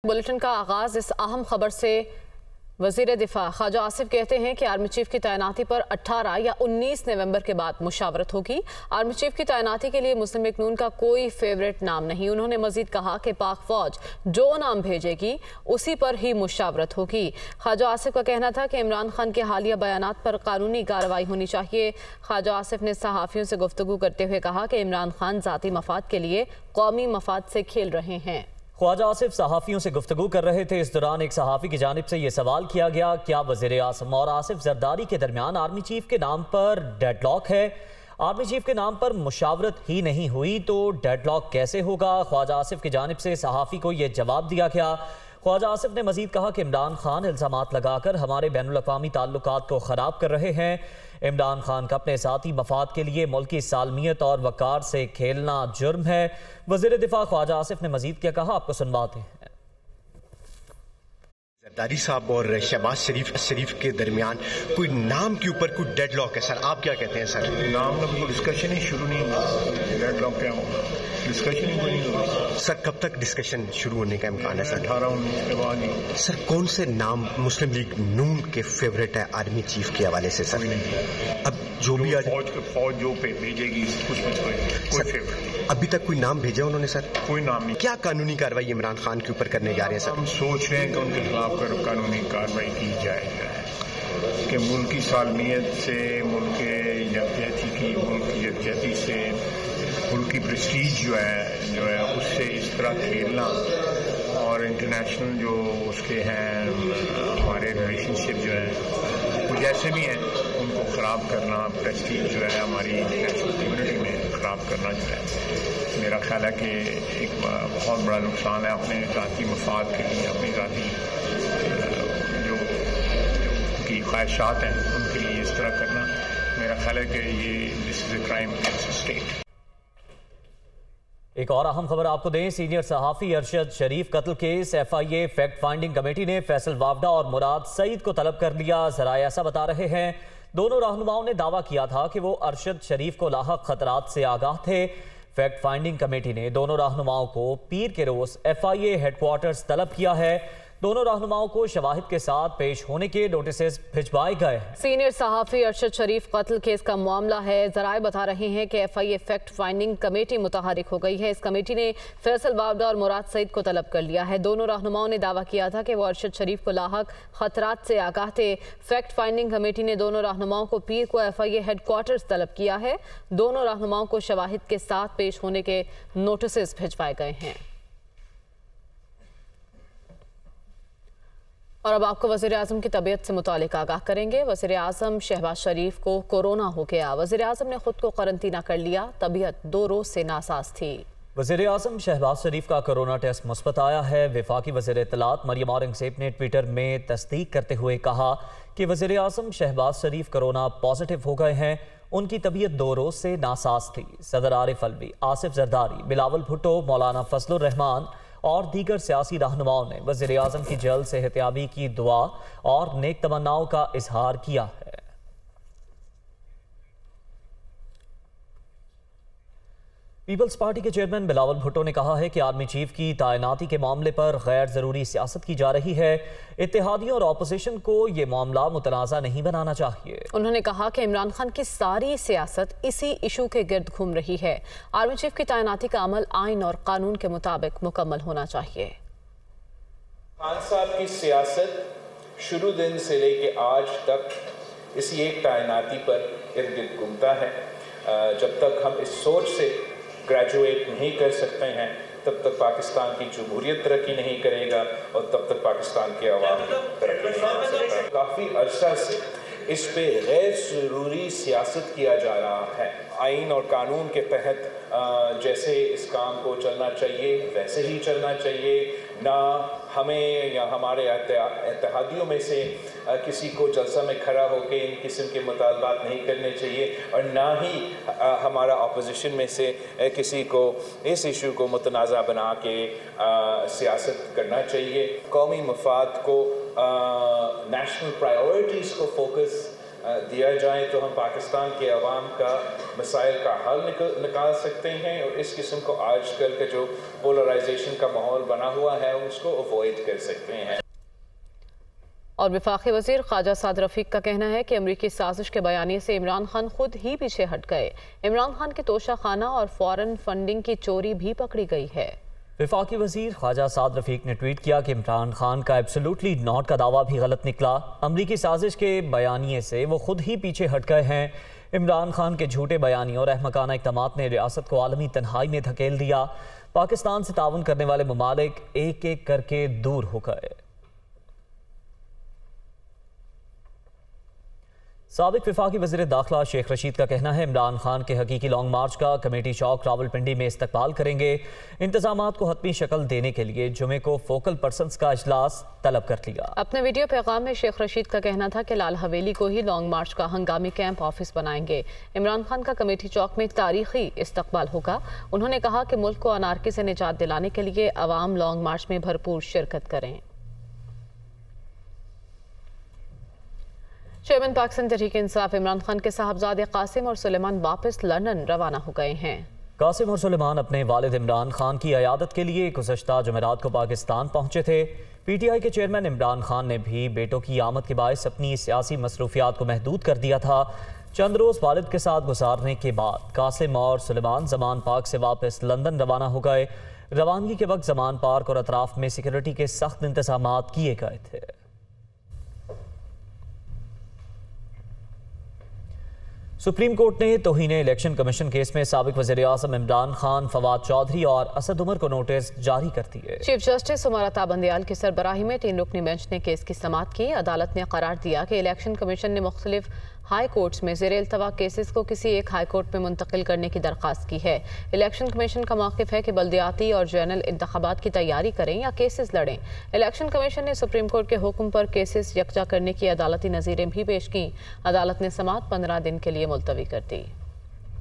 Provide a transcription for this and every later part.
Bulletin का आगाज इस अहम खबर से। वजीर दिफा ख्वाजा आसिफ कहते हैं कि आर्मी चीफ की तैनाती पर 18 या 19 नवंबर के बाद मुशावरत होगी। आर्मी चीफ की तैनाती के लिए मुस्लिम लीग नून का कोई फेवरेट नाम नहीं। उन्होंने मजीद कहा कि पाक फौज जो नाम भेजेगी उसी पर ही मुशावरत होगी। ख्वाजा आसिफ का कहना था कि इमरान खान के हालिया बयानात पर कानूनी कार्रवाई होनी चाहिए। ख्वाजा आसिफ ने सहाफ़ियों से गुफ्तगू करते हुए कहा कि इमरान खान ज़ाती मफाद के लिए कौमी मफाद से खेल रहे हैं। ख्वाजा आसिफ सहाफ़ियों से गुफ्तगू कर रहे थे। इस दौरान एक सहाफ़ी की जानिब से ये सवाल किया गया, क्या वज़ीर आज़म और आसिफ जरदारी के दरमियान आर्मी चीफ के नाम पर डेडलॉक है? आर्मी चीफ के नाम पर मुशावरत ही नहीं हुई तो डेडलॉक कैसे होगा? ख्वाजा आसिफ की जानिब से सहाफ़ी को यह जवाब दिया गया। ख्वाजा आसिफ ने मजीद कहा कि इमरान खान इल्ज़ामात लगाकर हमारे बैनुल अक़वामी ताल्लुकात को ख़राब कर रहे हैं। इमरान खान का अपने ज़ाती मफाद के लिए मुल्की सालमियत और वक़ार से खेलना जुर्म है। वज़ीर दिफा ख्वाजा आसिफ ने मजीद क्या कहा, आपको सुनवाते हैं। जरदारी साहब और शहबाज शरीफ के दरमियान कोई नाम के ऊपर कोई डेडलॉक है सर, आप क्या कहते हैं सर? नाम का डिस्कशन ही शुरू नहीं हुआ, डेडलॉक क्या होगा? डिस्कशन ही नहीं हुआ सर। कब तक डिस्कशन शुरू होने का इम्कान है सर? 18-19 के बाद ही। सर कौन से नाम मुस्लिम लीग नून के फेवरेट है आर्मी चीफ के हवाले से सर? अब जो भी आज फौज जो पे भेजेगी कुछ कोई फेवरेट अभी तक कोई नाम भेजा उन्होंने सर? कोई नाम नहीं। क्या कानूनी कार्रवाई इमरान खान के ऊपर करने जा रहे हैं सर? हम सोच रहे हैं कि उनके खिलाफ कानूनी कार्रवाई की जाए कि मुल्क की सालमियत से, मुल्क के यकजहती की, मुल्क की यकजहती से, मुल्क की प्रेस्टीज जो है उससे इस तरह खेलना और इंटरनेशनल जो उसके हैं हमारे रिलेशनशिप जो है वो जैसे भी हैं उनको ख़राब करना, प्रेस्टीज जो है हमारी इंटरनेशनल कम्युनिटी में ख़राब करना जो है मेरा ख्याल है कि एक बहुत बड़ा नुकसान है अपने ज़ाती मफाद के लिए, अपनी ज़ाती जो की ख्वाहिशात हैं उनके लिए इस तरह करना। मेरा ख्याल है कि ये this is a crime against state. एक और अहम खबर आपको दें, सीनियर सहाफ़ी अरशद शरीफ कत्ल case FIA fact finding committee ने फैसल वावडा और मुराद सईद को तलब कर लिया। ज़राए ऐसा बता रहे हैं दोनों रहनुमाओं ने दावा किया था कि वो अरशद शरीफ को लाहक खतरात से आगाह थे। फैक्ट फाइंडिंग कमेटी ने दोनों रहनुमाओं को पीर के रोज FIA हेडक्वार्टर्स तलब किया है। दोनों रहनुमाओं को शवाहिद के साथ पेश होने के नोटिस भिजवाए गए। सीनियर सहाफ़ी अरशद शरीफ कत्ल केस का मामला है। जराए बता रहे हैं कि FIA फैक्ट फाइंडिंग कमेटी मुतहरिक हो गई है। इस कमेटी ने फैसल वावडा और मुराद सईद को तलब कर लिया है। दोनों रहनुमाओं ने दावा किया था कि वो अरशद शरीफ को लाहक खतरात से आगाह थे। फैक्ट फाइंडिंग कमेटी ने दोनों रहनुमाओं को पीर को FIA हेडक्वार्टर्स तलब किया है। दोनों रहनुमाओं को शवाहिद के साथ पेश होने के नोटिस भिजवाए गए हैं। और अब आपको वज़ीर आज़म की तबीयत से मुतालिक आगाह करेंगे। वज़ीर आज़म शहबाज शरीफ को कोरोना हो गया। वज़ीर आज़म ने खुद को करंतना कर लिया। तबीयत 2 रोज से नासाज थी। वज़ीर आज़म शहबाज शरीफ का कोरोना टेस्ट मुस्बत आया है। वफाकी वज़ीर इत्तलात मरियम औरंगज़ेब ने ट्विटर में तस्दीक करते हुए कहा कि वज़ीर आज़म शहबाज शरीफ कोरोना पॉजिटिव हो गए हैं। उनकी तबीयत 2 रोज से नासाज थी। सदर आरिफ अलवी, आसिफ जरदारी, बिलावल भुट्टो, मौलाना फजलुर रहमान और दीगर सियासी रहनुमाओं ने वज़ीर आज़म की जल्द सेहतियाबी की दुआ और नेक तमन्नाओं का इजहार किया है। पीपल्स पार्टी के चेयरमैन बिलावल भुट्टो ने कहा है कि आर्मी चीफ की तैनाती के मामले पर गैर जरूरी सियासत की जा रही है। इत्तेहादियों और अपोजिशन को ये मामला मुतनाज़ा नहीं बनाना चाहिए। उन्होंने कहा कि इमरान खान की सारी सियासत इसी इशू के गिर्द घूम रही है। आर्मी चीफ की तैनाती का अमल आइन और कानून के मुताबिक मुकम्मल होना चाहिए। खान साहब की सियासत शुरू दिन से लेके आज तक इसी एक तैनाती पर इर्द गिर्द घूमता है। जब तक हम इस सोच से ग्रेजुएट नहीं कर सकते हैं तब तक पाकिस्तान की जमहूरियत तरक्की नहीं करेगा और तब तक पाकिस्तान के अवाम तरक्की नहीं कर सकता। काफ़ी अरसा से इस पे गैर ज़रूरी सियासत किया जा रहा है। आइन और कानून के तहत जैसे इस काम को चलना चाहिए वैसे ही चलना चाहिए। ना हमें या हमारे इत्तेहादियों में से किसी को जलसा में खड़ा होकर इन किस्म के मुतालबात नहीं करने चाहिए और ना ही हमारा अपोजिशन में से किसी को इस इशू को मुतनाज़ा बना के सियासत करना चाहिए। कौमी मफाद को, नेशनल प्रायोरिटीज़ को फोकस दिया जाए तो हम पाकिस्तान के अवाम का मसाइल का हल निकाल सकते हैं और इस किस्म को आजकल का जो पोलराइजेशन का माहौल बना हुआ है उसको अवॉइड कर सकते हैं। और वफाकी वजीर ख्वाजा साद रफीक का कहना है कि अमरीकी साजिश के बयानी से इमरान खान खुद ही पीछे हट गए। इमरान खान के तोशा खाना और फॉरेन फंडिंग की चोरी भी पकड़ी गई है। वफाकी वजीर ख्वाजा साद रफीक ने ट्वीट किया कि इमरान खान का एब्सोल्युटली नॉट का दावा भी गलत निकला। अमरीकी साजिश के बयानिए से वो खुद ही पीछे हट गए हैं। इमरान खान के झूठे बयानी और अहमकाना इक़दामात ने रियासत को आलमी तन्हाई में धकेल दिया। पाकिस्तान से ताउन करने वाले ममालिक एक एक करके दूर हो गए। साबिक वफाकी वज़ीर दाखिला शेख रशीद का कहना है इमरान खान के हकीकी लॉन्ग मार्च का कमेटी चौक रावलपिंडी में इस्तकबाल करेंगे। इंतजामात को हतमी शक्ल देने के लिए जुमे को फोकल पर्सन्स का इजलास तलब कर लिया। अपने वीडियो पैगाम में शेख रशीद का कहना था कि लाल हवेली को ही लॉन्ग मार्च का हंगामी कैंप ऑफिस बनाएंगे। इमरान खान का कमेटी चौक में तारीखी इस्तकबाल होगा। उन्होंने कहा कि मुल्क को अनारकी से निजात दिलाने के लिए अवाम लॉन्ग मार्च में भरपूर शिरकत करें। चेयरमैन पाकिस्तान तहरीक इंसाफ इमरान खान के साहबजादे कासिम और सुलेमान वापस लंदन रवाना हो गए हैं। कासिम और सुलेमान अपने वालिद इमरान खान की अयादत के लिए गुज़श्ता जुमेरात को पाकिस्तान पहुंचे थे। PTI के चेयरमैन इमरान खान ने भी बेटों की आमद के बायस अपनी सियासी मसरूफियात को महदूद कर दिया था। चंद रोज़ वालिद के साथ गुजारने के बाद कासिम और सुलेमान जमान पार्क से वापस लंदन रवाना हो गए। रवानगी के वक्त जमान पार्क और अतराफ में सिक्योरिटी के सख्त इंतजाम किए गए थे। सुप्रीम कोर्ट ने तौहीन इलेक्शन कमीशन केस में साबिक वज़ीर आज़म इमरान खान, फवाद चौधरी और असद उमर को नोटिस जारी कर दिए। चीफ जस्टिस उमर अता बंदियाल की सरबराही में 3 रुकनी बेंच ने केस की समाअत की। अदालत ने करार दिया कि इलेक्शन कमीशन ने मुख्तलिफ हाई कोर्ट्स में ज़ेर इल्तवा केसेस को किसी एक हाई कोर्ट में मुंतकिल करने की दरख्वास्त की है। इलेक्शन कमीशन का मौक़िफ़ है कि बल्दियाती और जनरल इंतखाबात की तैयारी करें या केसेस लड़ें। इलेक्शन कमीशन ने सुप्रीम कोर्ट के हुक्म पर केसेस यकजा करने की अदालती नज़ीरें भी पेश की। अदालत ने समाअत 15 दिन के लिए मुलतवी कर दी।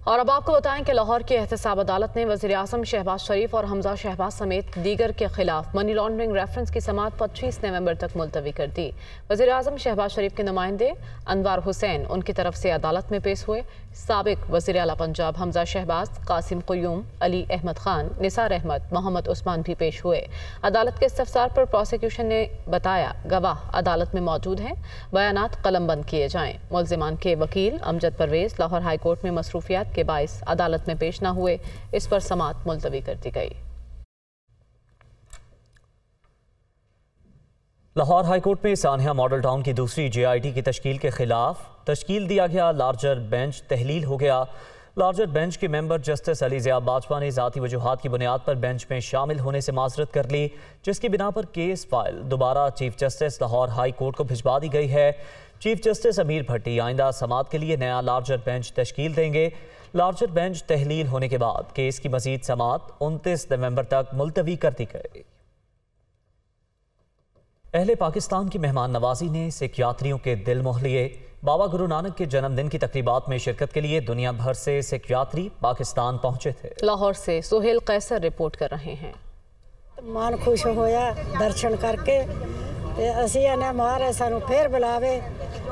और अब आपको बताएं कि लाहौर की एहतसाब अदालत ने वज़ीर आज़म शहबाज शरीफ और हमजा शहबाज समेत दीगर के खिलाफ मनी लॉन्ड्रिंग रेफरेंस की समाअत 25 नवंबर तक मुलतवी कर दी। वज़ीर आज़म शहबाज शरीफ के नुमाइंदे अनवार हुसैन उनकी तरफ से अदालत में पेश हुए। साबिक वज़ीर आला पंजाब हमजा शहबाज, कासिम क़य्यूम, अली अहमद खान, निसार अहमद, मोहम्मद उस्मान भी पेश हुए। अदालत के इस्तफसार पर प्रोसिक्यूशन ने बताया गवाह अदालत में मौजूद हैं, बयानात कलमबंद किए जाएं। मुल्ज़िमान के वकील अमजद परवेज़ लाहौर हाई कोर्ट में मसरूफियात के बाइस अदालत में पेश न हुए। इस पर समाअत मुलतवी कर दी गई। लाहौर हाई कोर्ट में सानिया मॉडल टाउन की दूसरी JIT की तश्कील के खिलाफ तश्कील दिया गया लार्जर बेंच तहलील हो गया। लार्जर बेंच के मेंबर जस्टिस अली ज़िया बाजवा ने ज़ाती वजूहात की बुनियाद पर बेंच में शामिल होने से माजरत कर ली, जिसकी बिना पर केस फाइल दोबारा chief justice Lahore high court को भिजवा दी गई है। चीफ जस्टिस अमीर भट्टी आइंदा समाअत के लिए नया लार्जर बेंच तश्कील देंगे। लार्जर बेंच तहलील होने के बाद केस की मजीद समाअत 29 नवंबर तक मुलतवी कर दी गई। अहले पाकिस्तान की मेहमान नवाजी ने सिख यात्रियों के दिल मोह लिए। बाबा गुरु नानक के जन्मदिन की तकरीबात में शिरकत के लिए दुनिया भर से सिख यात्री पाकिस्तान पहुंचे थे। लाहौर से सुहेल कैसर रिपोर्ट कर रहे हैं। मन खुश होया दर्शन करके असी आने महाराज सानू फिर बुलावे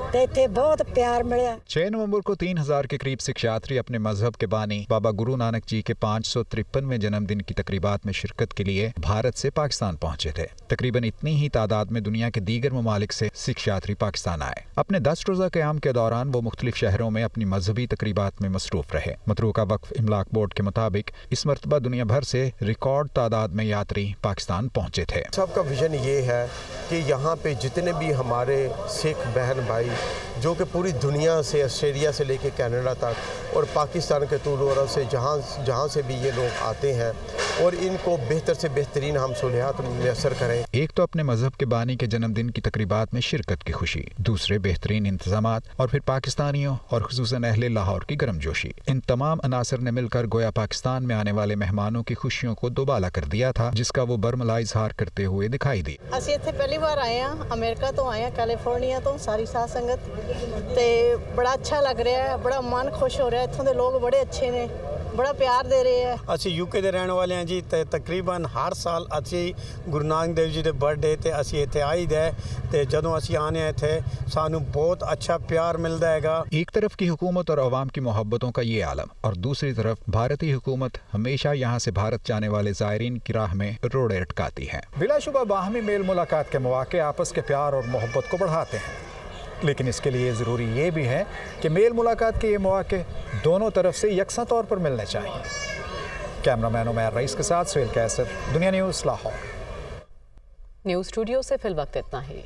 ते इत्थे बहुत प्यार मिला। 6 नवंबर को 3000 के करीब सिख यात्री अपने मजहब के बानी बाबा गुरु नानक जी के 553वें जन्मदिन की तकरीबात में शिरकत के लिए भारत से पाकिस्तान पहुंचे थे। तकरीबन इतनी ही तादाद में दुनिया के दीगर ममालिक से सिख यात्री पाकिस्तान आए। अपने 10 रोजा क़याम के दौरान वो मुख्तलिफ शहरों में अपनी मजहबी तकरीबात में मसरूफ रहे। मतरूका वक्फ इमलाक बोर्ड के मुताबिक इस मरतबा दुनिया भर से रिकॉर्ड तादाद में यात्री पाकिस्तान पहुंचे थे। सबका विजन ये है कि यहाँ पे जितने भी हमारे सिख बहन भाई जो कि पूरी दुनिया से ऑस्ट्रेलिया से लेके कनाडा तक और पाकिस्तान के तूल अरब से जहाँ से भी ये लोग आते हैं और इनको बेहतर से बेहतरीन हम सहूलियात मैसर करें। एक तो अपने मजहब के बानी के जन्मदिन की तकरीबात में शिरकत की खुशी, दूसरे बेहतरीन इंतजामात और फिर पाकिस्तानियों और खुसूसन अहले लाहौर की गर्मजोशी। इन तमाम अनासर ने मिलकर गोया पाकिस्तान में आने वाले मेहमानों की खुशियों को दोबाला कर दिया था, जिसका वो बरमला इजहार करते हुए दिखाई दी। ਅਸੀਂ ਇੱਥੇ ਪਹਿਲੀ ਵਾਰ ਆਏ ਆ, ਅਮਰੀਕਾ ਤੋਂ ਆਏ ਆ, ਕੈਲੀਫੋਰਨੀਆ ਤੋਂ, ਸਾਰੀ ਸਾਧ ਸੰਗਤ ਤੇ ਬੜਾ ਅੱਛਾ ਲੱਗ ਰਿਹਾ ਹੈ, ਬੜਾ ਮਨ ਖੁਸ਼ ਹੋ ਰਿਹਾ। ਇੱਥੋਂ ਦੇ ਲੋਕ ਬੜੇ ਅੱਛੇ ਨੇ बड़ा प्यार दे रहे हैं। ਅਸੀਂ ਯੂਕੇ ਦੇ ਰਹਿਣ ਵਾਲੇ ਹਾਂ ਜੀ ਤੇ ਤਕਰੀਬਨ ਹਰ ਸਾਲ ਅਸੀਂ ਗੁਰੂ ਨਾਨਕ ਦੇਵ ਜੀ ਦੇ ਬਰਥਡੇ ਤੇ ਅਸੀਂ ਇੱਥੇ ਆਈਦਾ ਤੇ ਜਦੋਂ ਅਸੀਂ ਆਨੇ ਆ ਇੱਥੇ ਸਾਨੂੰ बहुत अच्छा प्यार मिलता है। एक तरफ की हुकूमत और अवाम की मोहब्बतों का ये आलम और दूसरी तरफ भारतीय हुकूमत हमेशा यहाँ से भारत जाने वाले ज़ायरीन की राह में रोड़े अटकाती है। बिलाशुबा बाहमी मेल मुलाकात के मौके आपस के प्यार और मोहब्बत को बढ़ाते हैं, लेकिन इसके लिए ज़रूरी ये भी है कि मेल मुलाकात के ये मौके दोनों तरफ से यकसा तौर पर मिलने चाहिए। कैमरामैन उमैर रईस के साथ सुहेल कैसर, दुनिया न्यूज़, लाहौर। न्यूज़ स्टूडियो से फिल वक्त इतना ही।